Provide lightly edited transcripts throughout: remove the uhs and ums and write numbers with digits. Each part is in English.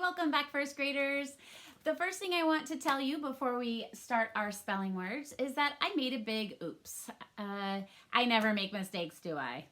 welcome back, first graders. The first thing I want to tell you before we start our spelling words is that I made a big oops. I never make mistakes, do I?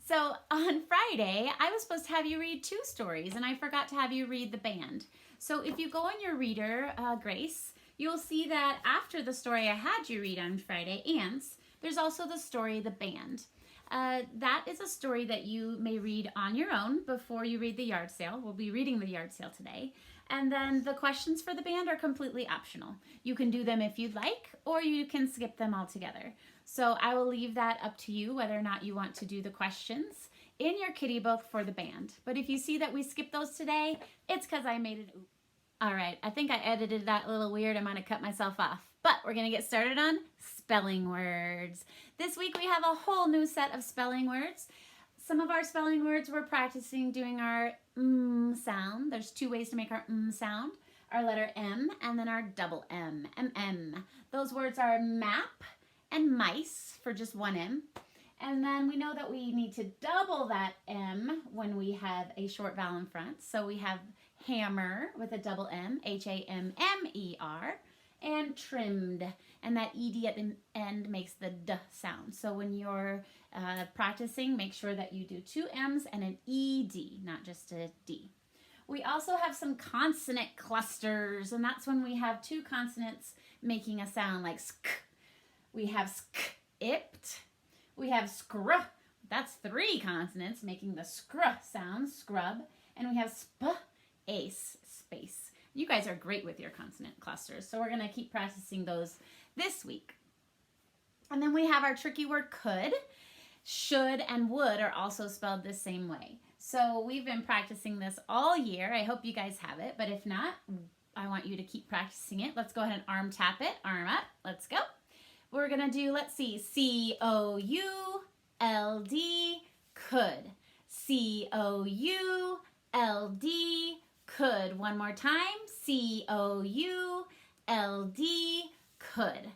So on Friday, I was supposed to have you read 2 stories, and I forgot to have you read The Band. So if you go in your reader, Grace, you'll see that after the story I had you read on Friday, Ants, there's also the story The Band. That is a story that you may read on your own before you read the yard sale. We'll be reading the yard sale today. And then the questions for the band are completely optional. You can do them if you'd like, or you can skip them altogether. So I will leave that up to you whether or not you want to do the questions in your kitty book for the band. But if you see that we skipped those today, it's because I made it. All right, I think I edited that a little weird. I'm going to cut myself off. But we're going to get started on spelling words. This week we have a whole new set of spelling words. Some of our spelling words we're practicing doing our sound. There's 2 ways to make our sound. Our letter M and then our double M, M. Those words are map and mice for just 1 M. And then we know that we need to double that M when we have a short vowel in front. So we have hammer with a double M, H-A-M-M-E-R, and trimmed. And that ED at the end makes the D sound. So when you're practicing, make sure that you do 2 M's and an ED, not just a D. We also have some consonant clusters, and that's when we have 2 consonants making a sound like sk. We have sk-ipt. We have scr. That's 3 consonants making the scr sound, scrub. And we have sp-ace, space. You guys are great with your consonant clusters, so we're going to keep practicing those this week. And then we have our tricky word could. Should and would are also spelled the same way. So we've been practicing this all year. I hope you guys have it, but if not, I want you to keep practicing it. Let's go ahead and arm tap it. Arm up. Let's go. We're going to do, let's see, C-O-U-L-D, could. C-O-U-L-D, could. One more time. C-O-U-L-D, could.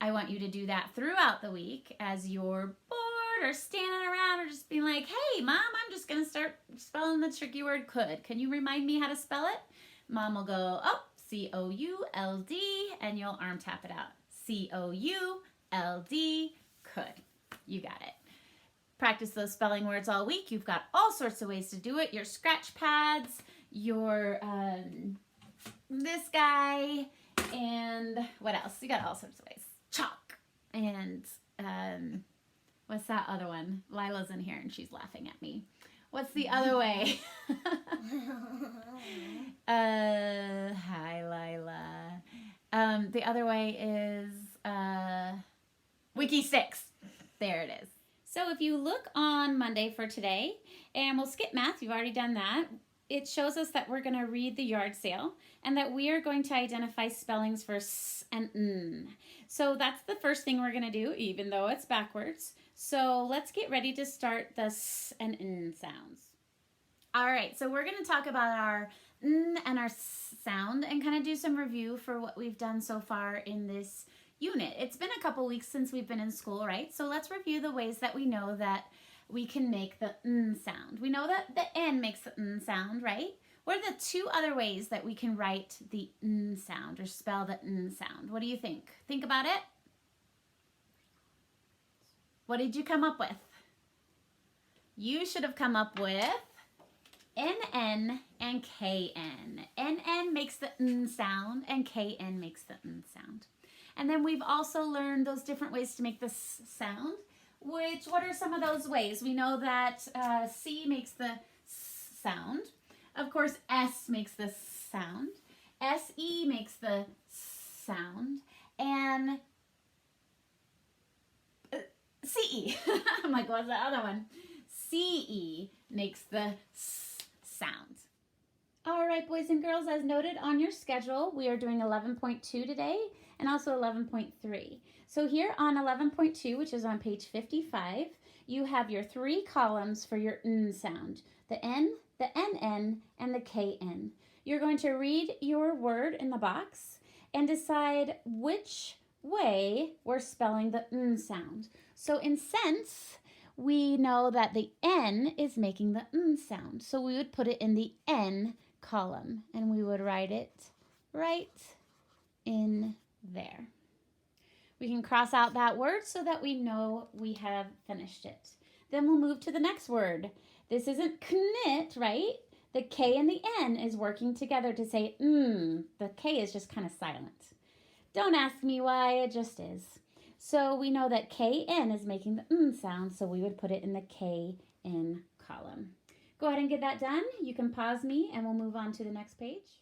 I want you to do that throughout the week as you're bored or standing around or just being like, hey, Mom, I'm just going to start spelling the tricky word could. Can you remind me how to spell it? Mom will go, oh, C-O-U-L-D, and you'll arm tap it out. C-O-U-L-D, could. You got it. Practice those spelling words all week. You've got all sorts of ways to do it. Your scratch pads, your this guy, and what else? You got all sorts of ways. Chalk, and what's that other one? Lila's in here and she's laughing at me. What's the other way? Hi, Lila. The other way is Wiki 6. There it is. So if you look on Monday for today, and we'll skip math, you've already done that, it shows us that we're going to read the yard sale and that we are going to identify spellings for S and N. So that's the first thing we're going to do, even though it's backwards. So let's get ready to start the S and N sounds. All right, so we're going to talk about our N and our S sound and kind of do some review for what we've done so far in this unit. It's been a couple weeks since we've been in school, right? So let's review the ways that we know that we can make the N sound. We know that the N makes the N sound, right? What are the 2 other ways that we can write the N sound or spell the N sound? What do you think? Think about it. What did you come up with? You should have come up with NN and KN. NN makes the N sound and KN makes the N sound. And then we've also learned those different ways to make the S sound. What are some of those ways? We know that C makes the S sound. Of course, S makes the sound. SE makes the sound. And CE. I'm like, what's the other one? CE makes the S sound. All right, boys and girls, as noted on your schedule, we are doing 11.2 today and also 11.3. So here on 11.2, which is on page 55, you have your 3 columns for your N sound, the N, the NN, and the KN. You're going to read your word in the box and decide which way we're spelling the N sound. So in sense, we know that the N is making the N sound. So we would put it in the N column. And we would write it right in there. We can cross out that word so that we know we have finished it. Then we'll move to the next word. This isn't knit, right? The K and the N is working together to say The K is just kind of silent. Don't ask me why, it just is. So we know that KN is making the sound, so we would put it in the KN column. Go ahead and get that done. You can pause me and we'll move on to the next page.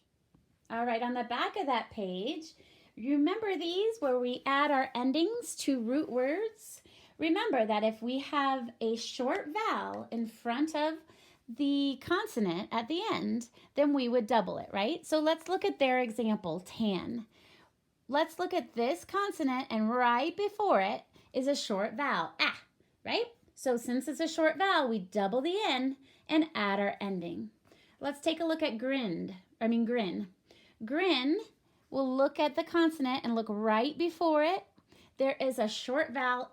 All right, on the back of that page, remember these where we add our endings to root words? Remember that if we have a short vowel in front of the consonant at the end, then we would double it, right? So let's look at their example, tan. Let's look at this consonant, and right before it is a short vowel, right? So since it's a short vowel, we double the N and add our ending. Let's take a look at grin. Grin, we'll look at the consonant and look right before it. There is a short vowel,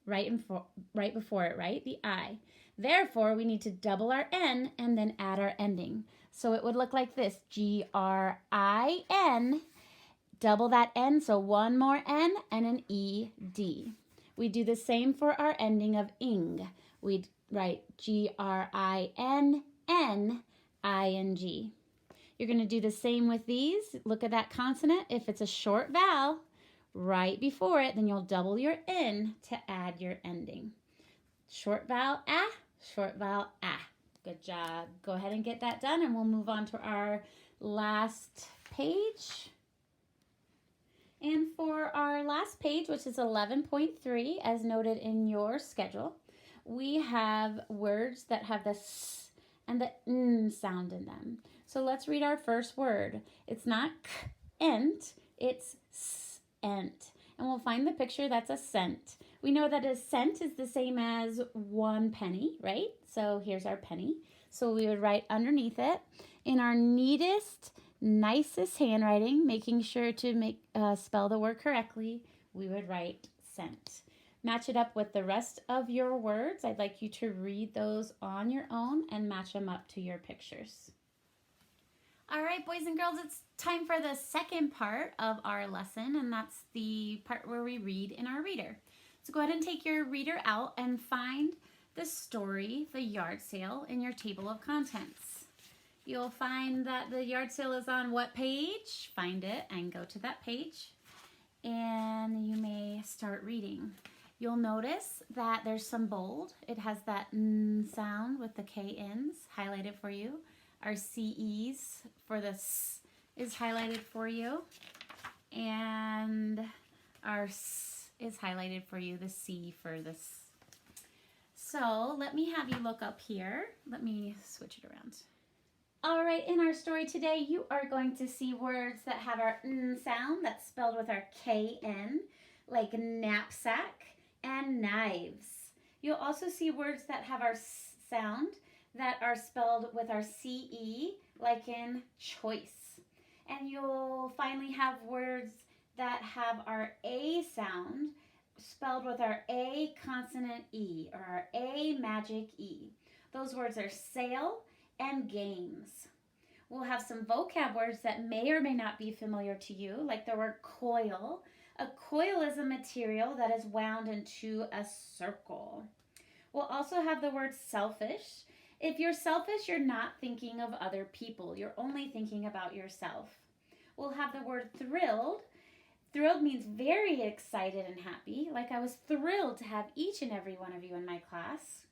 right before it, right? The I. Therefore, we need to double our N and then add our ending. So it would look like this, Grin. Double that N, so one more N and an ED. We do the same for our ending of ing. We'd write GRINNING. You're going to do the same with these. Look at that consonant. If it's a short vowel right before it, then you'll double your N to add your ending. Short vowel, short vowel, Good job. Go ahead and get that done, and we'll move on to our last page. And for our last page, which is 11.3, as noted in your schedule, we have words that have the S and the N sound in them. So let's read our first word. It's not k-ent, it's s-ent. And we'll find the picture that's a cent. We know that a cent is the same as 1 penny, right? So here's our penny. So we would write underneath it in our neatest, nicest handwriting, making sure to spell the word correctly, we would write cent. Match it up with the rest of your words. I'd like you to read those on your own and match them up to your pictures. All right, boys and girls, it's time for the second part of our lesson, and that's the part where we read in our reader. So go ahead and take your reader out and find the story, The Yard Sale, in your table of contents. You'll find that the yard sale is on what page? Find it and go to that page, and you may start reading. You'll notice that there's some bold. It has that N sound with the K-Ns highlighted for you. Our C-Es for the S is highlighted for you, and our S is highlighted for you, the C for the S. So let me have you look up here. Let me switch it around. All right, in our story today, you are going to see words that have our N sound, that's spelled with our K-N, like knapsack and knives. You'll also see words that have our S sound that are spelled with our C-E, like in choice. And you'll finally have words that have our A sound, spelled with our A consonant E, or our A magic E. Those words are sale and games. We'll have some vocab words that may or may not be familiar to you, like the word coil. A coil is a material that is wound into a circle. We'll also have the word selfish. If you're selfish, you're not thinking of other people. You're only thinking about yourself. We'll have the word thrilled. Thrilled means very excited and happy, like I was thrilled to have each and every one of you in my class.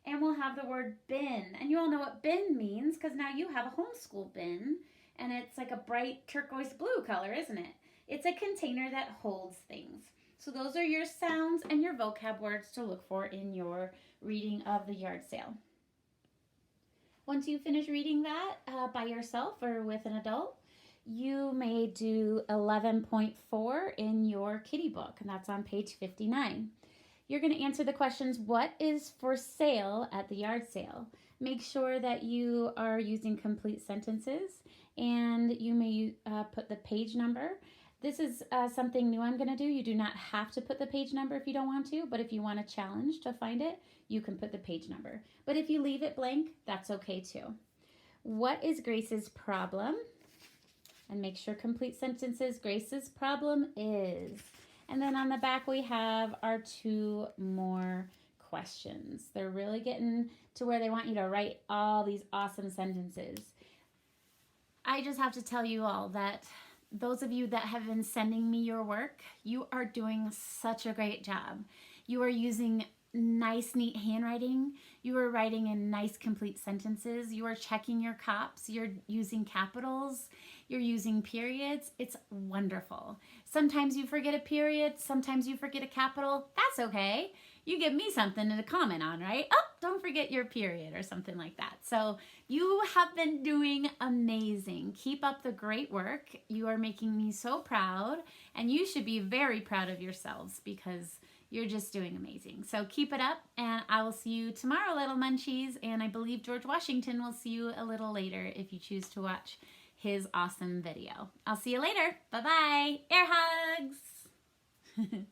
And we'll have the word bin. And you all know what bin means because now you have a homeschool bin. And it's like a bright turquoise blue color, isn't it? It's a container that holds things. So those are your sounds and your vocab words to look for in your reading of the yard sale. Once you finish reading that by yourself or with an adult, you may do 11.4 in your kitty book, and that's on page 59. You're going to answer the questions, what is for sale at the yard sale? Make sure that you are using complete sentences, and you may put the page number. This is something new I'm going to do. You do not have to put the page number if you don't want to, but if you want a challenge to find it, you can put the page number. But if you leave it blank, that's okay too. What is Grace's problem? And make sure complete sentences. Grace's problem is. And then on the back we have our 2 more questions. They're really getting to where they want you to write all these awesome sentences. I just have to tell you all that those of you that have been sending me your work, you are doing such a great job. You are using nice, neat handwriting. You are writing in nice, complete sentences. You are checking your cops. You're using capitals. You're using periods. It's wonderful. Sometimes you forget a period. Sometimes you forget a capital. That's okay. You give me something to comment on, right? Oh, don't forget your period or something like that. So you have been doing amazing. Keep up the great work. You are making me so proud, and you should be very proud of yourselves because you're just doing amazing. So keep it up, and I will see you tomorrow, little munchies, and I believe George Washington will see you a little later if you choose to watch his awesome video. I'll see you later. Bye-bye. Air hugs.